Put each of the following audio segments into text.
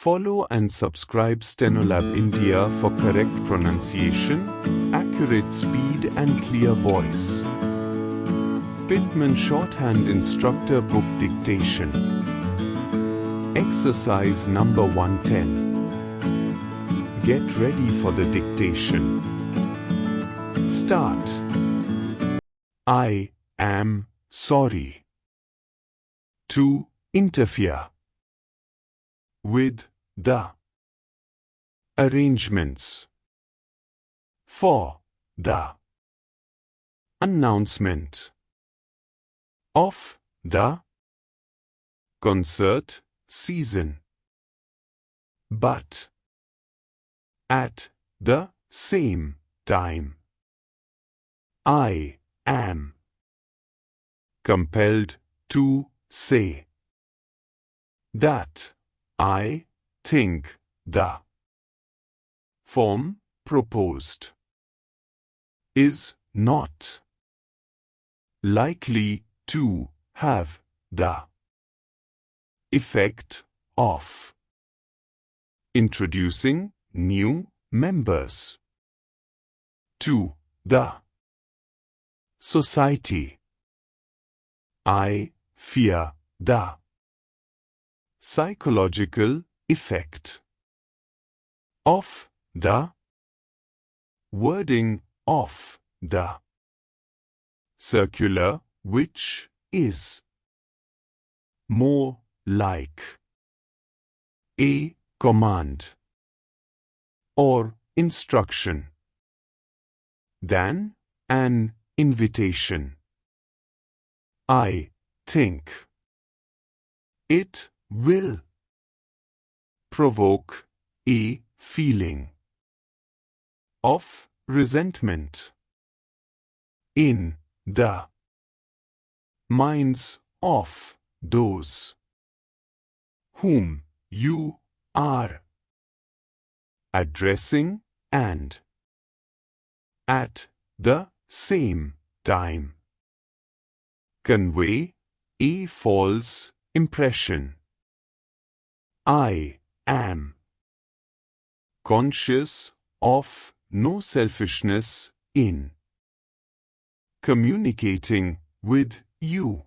Follow and subscribe Stenolab India for correct pronunciation, accurate speed and clear voice. Pitman Shorthand Instructor Book Dictation. Exercise number 110. Get ready for the dictation. Start. I am sorry to interfere with the arrangements for the announcement of the concert season, but at the same time I am compelled to say that I think the form proposed is not likely to have the effect of introducing new members to the society. I fear the psychological effect of the wording of the circular, which is more like a command or instruction than an invitation. I think it will provoke a feeling of resentment in the minds of those whom you are addressing, and at the same time convey a false impression. I am conscious of no selfishness in communicating with you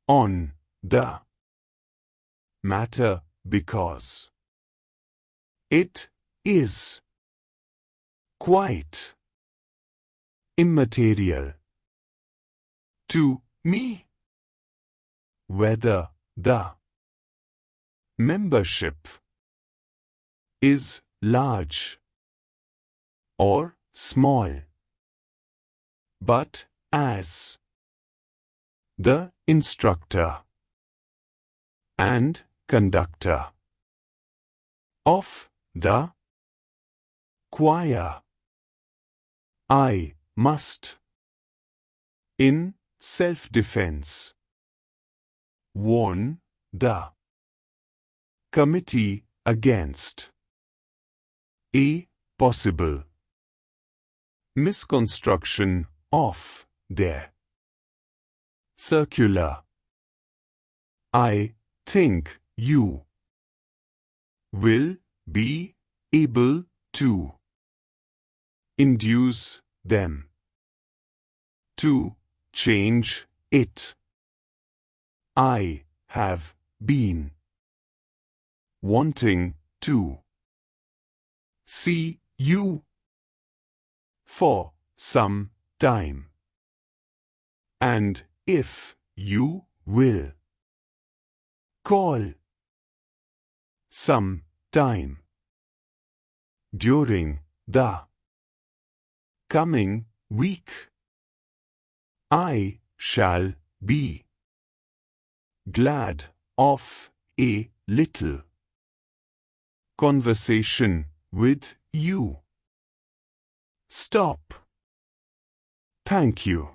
on the matter, because it is quite immaterial to me whether the membership is large or small, but as the instructor and conductor of the choir, I must, in self-defense, warn the committee against a possible misconstruction of their circular. I think you will be able to induce them to change it. I have been wanting to see you for some time, and if you will call some time during the coming week, I shall be glad of a little conversation with you. Stop. Thank you.